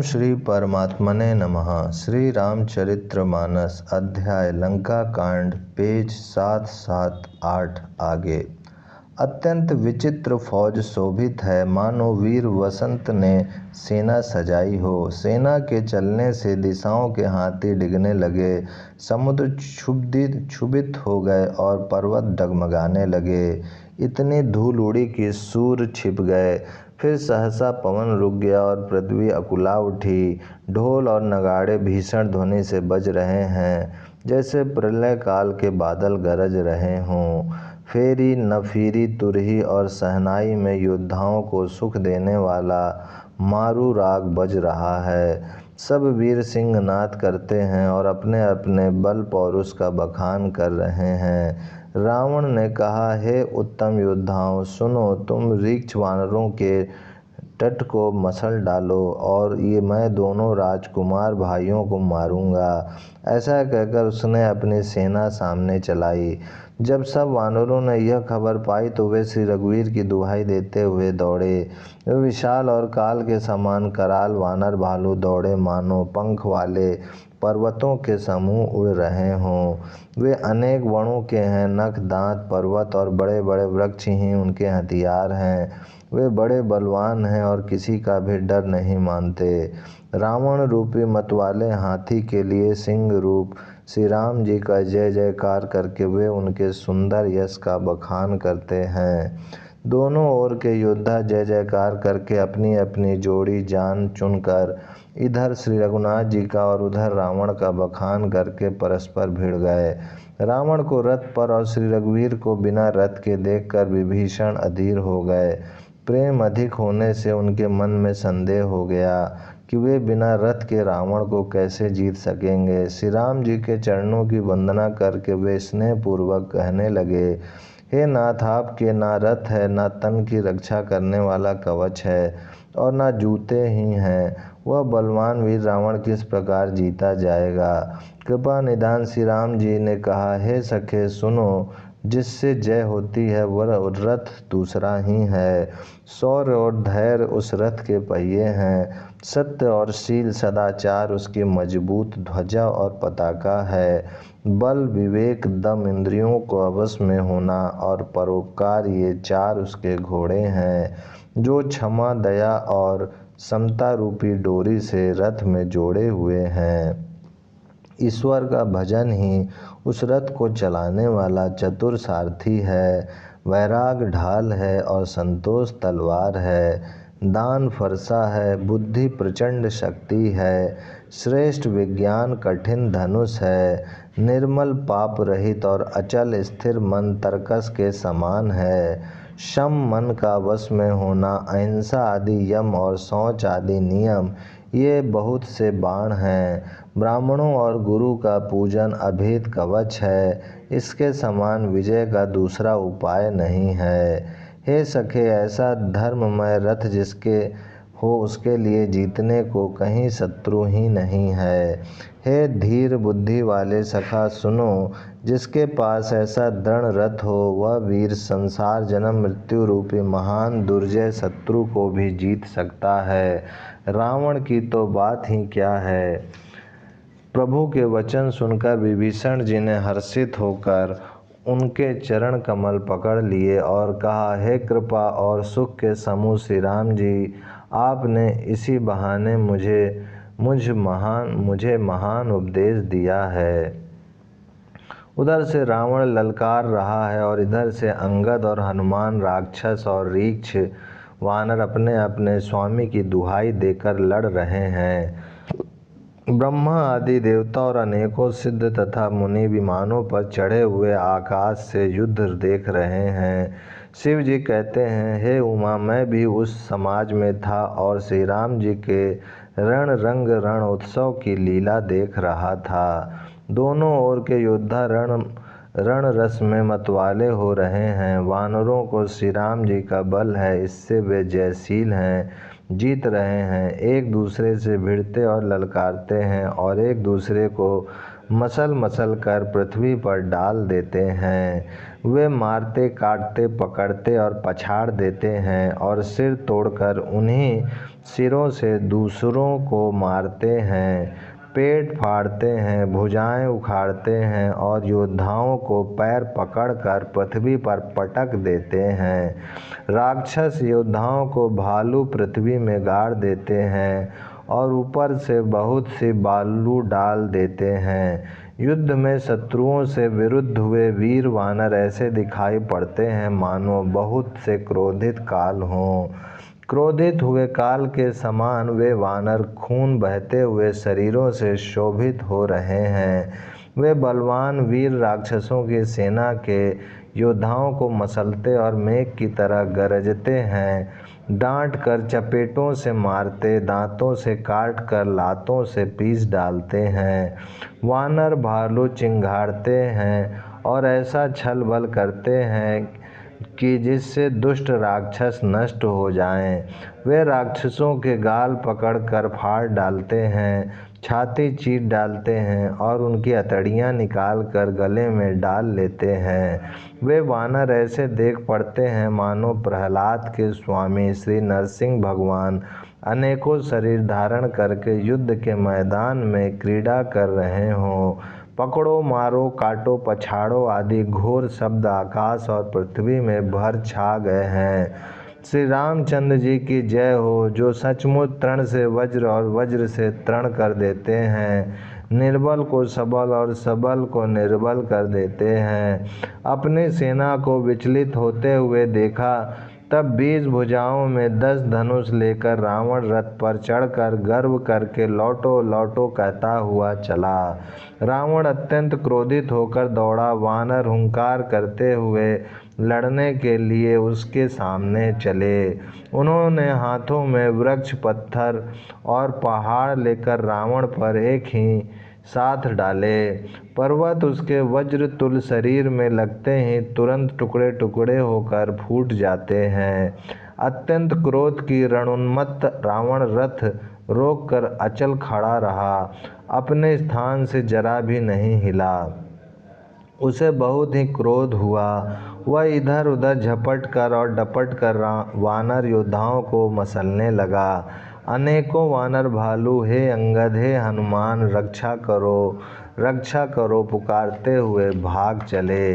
ओम श्री परमात्मने नमः। श्री रामचरितमानस अध्याय लंका कांड पेज 778 आगे। अत्यंत विचित्र फौज शोभित है, मानो वीर वसंत ने सेना सजाई हो। सेना के चलने से दिशाओं के हाथी डिगने लगे, समुद्र क्षुभित हो गए और पर्वत डगमगाने लगे। इतनी धूल उड़ी कि सूर्य छिप गए। फिर सहसा पवन रुक गया और पृथ्वी अकुला उठी। ढोल और नगाड़े भीषण ध्वनि से बज रहे हैं, जैसे प्रलय काल के बादल गरज रहे हों। फेरी नफीरी तुरही और सहनाई में योद्धाओं को सुख देने वाला मारू राग बज रहा है। सब वीर सिंहनाद करते हैं और अपने अपने बल पौरुष का बखान कर रहे हैं। रावण ने कहा, हे उत्तम योद्धाओं, सुनो, तुम रीछ वानरों के तट को मसल डालो और ये मैं दोनों राजकुमार भाइयों को मारूंगा। ऐसा कहकर उसने अपनी सेना सामने चलाई। जब सब वानरों ने यह खबर पाई तो वे श्री रघुवीर की दुहाई देते हुए दौड़े। वे विशाल और काल के समान कराल वानर भालू दौड़े, मानो पंख वाले पर्वतों के समूह उड़ रहे हों। वे अनेक वर्णों के हैं, नख, दांत, पर्वत और बड़े बड़े वृक्ष ही उनके हथियार हैं। वे बड़े बलवान हैं और किसी का भी डर नहीं मानते। रावण रूपी मतवाले हाथी के लिए सिंह रूप श्री राम जी का जय जयकार करके वे उनके सुंदर यश का बखान करते हैं। दोनों ओर के योद्धा जय जयकार करके अपनी अपनी जोड़ी जान चुनकर इधर श्री रघुनाथ जी का और उधर रावण का बखान करके परस्पर भिड़ गए। रावण को रथ पर और श्री रघुवीर को बिना रथ के देखकर विभीषण अधीर हो गए। प्रेम अधिक होने से उनके मन में संदेह हो गया कि वे बिना रथ के रावण को कैसे जीत सकेंगे। श्री राम जी के चरणों की वंदना करके वे स्नेहपूर्वक कहने लगे, हे नाथ, आपके ना रथ है, ना तन की रक्षा करने वाला कवच है और ना जूते ही हैं। वह बलवान वीर रावण किस प्रकार जीता जाएगा। कृपा निधान श्री राम जी ने कहा, हे सखे सुनो, जिससे जय होती है वह रथ दूसरा ही है। शौर्य और धैर्य उस रथ के पहिए हैं। सत्य और शील सदाचार उसकी मजबूत ध्वजा और पताका है। बल, विवेक, दम, इंद्रियों को वश में होना और परोपकार, ये चार उसके घोड़े हैं, जो क्षमा, दया और समता रूपी डोरी से रथ में जोड़े हुए हैं। ईश्वर का भजन ही उस रथ को चलाने वाला चतुर सारथी है। वैराग ढाल है और संतोष तलवार है। दान फरसा है, बुद्धि प्रचंड शक्ति है। श्रेष्ठ विज्ञान कठिन धनुष है। निर्मल पाप रहित और अचल स्थिर मन तरकस के समान है। शम मन का वश में होना, अहिंसा आदि यम और शौच आदि नियम, ये बहुत से बाण हैं। ब्राह्मणों और गुरु का पूजन अभेद कवच है। इसके समान विजय का दूसरा उपाय नहीं है। हे सखे, ऐसा धर्ममय रथ जिसके हो उसके लिए जीतने को कहीं शत्रु ही नहीं है। हे धीर बुद्धि वाले सखा सुनो, जिसके पास ऐसा दृढ़ रथ हो वह वीर संसार जन्म मृत्यु रूपी महान दुर्जय शत्रु को भी जीत सकता है। रावण की तो बात ही क्या है। प्रभु के वचन सुनकर विभीषण जी ने हर्षित होकर उनके चरण कमल पकड़ लिए और कहा, हे कृपा और सुख के समूह श्री राम जी, आपने इसी बहाने मुझे महान उपदेश दिया है। उधर से रावण ललकार रहा है और इधर से अंगद और हनुमान, राक्षस और रीछ वानर अपने अपने स्वामी की दुहाई देकर लड़ रहे हैं। ब्रह्मा आदि देवता और अनेकों सिद्ध तथा मुनि विमानों पर चढ़े हुए आकाश से युद्ध देख रहे हैं। शिव जी कहते हैं, हे उमा, मैं भी उस समाज में था और श्री राम जी के रण उत्सव की लीला देख रहा था। दोनों ओर के योद्धा रण रस में मतवाले हो रहे हैं। वानरों को श्री राम जी का बल है, इससे वे जयशील हैं, जीत रहे हैं। एक दूसरे से भिड़ते और ललकारते हैं और एक दूसरे को मसल मसल कर पृथ्वी पर डाल देते हैं। वे मारते, काटते, पकड़ते और पछाड़ देते हैं और सिर तोड़कर उन्हीं सिरों से दूसरों को मारते हैं। पेट फाड़ते हैं, भुजाएं उखाड़ते हैं और योद्धाओं को पैर पकड़कर पृथ्वी पर पटक देते हैं। राक्षस योद्धाओं को भालू पृथ्वी में गाड़ देते हैं और ऊपर से बहुत सी बालू डाल देते हैं। युद्ध में शत्रुओं से विरुद्ध हुए वीर वानर ऐसे दिखाई पड़ते हैं मानो बहुत से क्रोधित काल हों। क्रोधित हुए काल के समान वे वानर खून बहते हुए शरीरों से शोभित हो रहे हैं। वे बलवान वीर राक्षसों की सेना के योद्धाओं को मसलते और मेघ की तरह गरजते हैं। डांट कर, चपेटों से मारते, दांतों से काट कर, लातों से पीस डालते हैं। वानर भालू चिंघाड़ते हैं और ऐसा छल बल करते हैं कि जिससे दुष्ट राक्षस नष्ट हो जाएं। वे राक्षसों के गाल पकड़कर फाड़ डालते हैं, छाती चीर डालते हैं और उनकी हथेलियां निकाल कर गले में डाल लेते हैं। वे वानर ऐसे देख पड़ते हैं मानो प्रहलाद के स्वामी श्री नरसिंह भगवान अनेकों शरीर धारण करके युद्ध के मैदान में क्रीड़ा कर रहे हों। पकड़ो, मारो, काटो, पछाड़ो आदि घोर शब्द आकाश और पृथ्वी में भर छा गए हैं। श्री रामचंद्र जी की जय हो, जो सचमुच तृण से वज्र और वज्र से तृण कर देते हैं, निर्बल को सबल और सबल को निर्बल कर देते हैं। अपनी सेना को विचलित होते हुए देखा, तब 20 भुजाओं में 10 धनुष लेकर रावण रथ पर चढ़कर गर्व करके लौटो लौटो कहता हुआ चला। रावण अत्यंत क्रोधित होकर दौड़ा। वानर हुंकार करते हुए लड़ने के लिए उसके सामने चले। उन्होंने हाथों में वृक्ष, पत्थर और पहाड़ लेकर रावण पर एक ही साथ डाले। पर्वत उसके वज्र तुल शरीर में लगते ही तुरंत टुकड़े टुकड़े होकर फूट जाते हैं। अत्यंत क्रोध की रणोन्मत्त रावण रथ रोककर अचल खड़ा रहा, अपने स्थान से जरा भी नहीं हिला। उसे बहुत ही क्रोध हुआ। वह इधर उधर झपट कर और डपट कर वानर योद्धाओं को मसलने लगा। अनेकों वानर भालू हे अंगद, हे हनुमान, रक्षा करो पुकारते हुए भाग चले।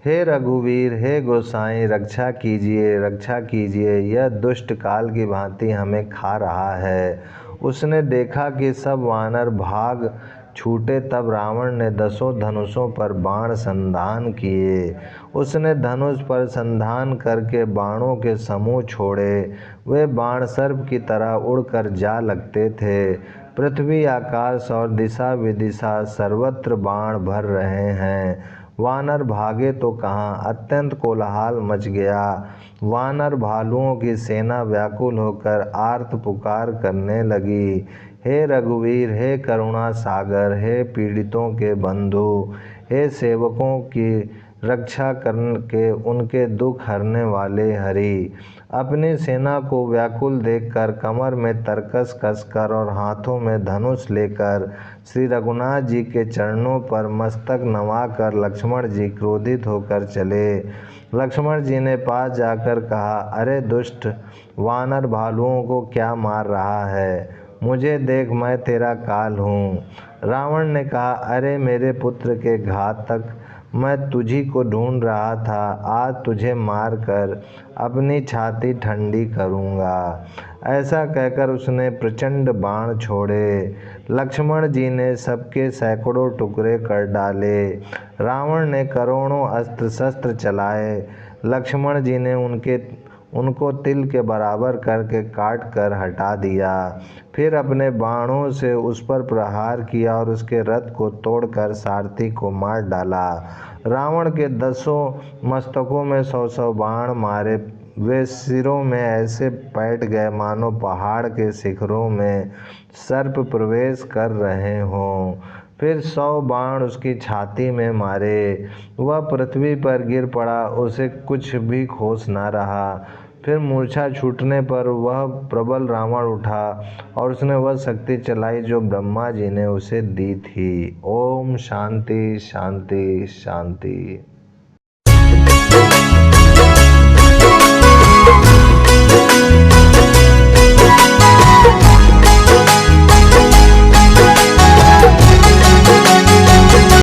हे रघुवीर, हे गोसाई, रक्षा कीजिए, यह दुष्ट काल की भांति हमें खा रहा है। उसने देखा कि सब वानर भाग छूटे, तब रावण ने 10 धनुषों पर बाण संधान किए। उसने धनुष पर संधान करके बाणों के समूह छोड़े। वे बाण सर्प की तरह उड़कर जा लगते थे। पृथ्वी, आकाश और दिशा विदिशा सर्वत्र बाण भर रहे हैं। वानर भागे तो कहाँ, अत्यंत कोलाहल मच गया। वानर भालुओं की सेना व्याकुल होकर आर्त पुकार करने लगी। हे रघुवीर, हे करुणा सागर, हे पीड़ितों के बंधु, हे सेवकों की रक्षा करके उनके दुख हरने वाले हरि। अपनी सेना को व्याकुल देखकर, कमर में तरकस कसकर और हाथों में धनुष लेकर श्री रघुनाथ जी के चरणों पर मस्तक नवाकर लक्ष्मण जी क्रोधित होकर चले। लक्ष्मण जी ने पास जाकर कहा, अरे दुष्ट, वानर भालुओं को क्या मार रहा है? मुझे देख, मैं तेरा काल हूँ। रावण ने कहा, अरे मेरे पुत्र के घातक, मैं तुझी को ढूंढ रहा था। आज तुझे मार कर अपनी छाती ठंडी करूँगा। ऐसा कहकर उसने प्रचंड बाण छोड़े। लक्ष्मण जी ने सबके सैकड़ों टुकड़े कर डाले। रावण ने करोड़ों अस्त्र शस्त्र चलाए। लक्ष्मण जी ने उनको तिल के बराबर करके काट कर हटा दिया। फिर अपने बाणों से उस पर प्रहार किया और उसके रथ को तोड़कर सारथी को मार डाला। रावण के 10 मस्तकों में 100 बाण मारे। वे सिरों में ऐसे बैठ गए मानो पहाड़ के शिखरों में सर्प प्रवेश कर रहे हों। फिर 100 बाण उसकी छाती में मारे। वह पृथ्वी पर गिर पड़ा, उसे कुछ भी होश न रहा। फिर मूर्छा छूटने पर वह प्रबल रावण उठा और उसने वह शक्ति चलाई जो ब्रह्मा जी ने उसे दी थी। ओम शांति शांति शांति।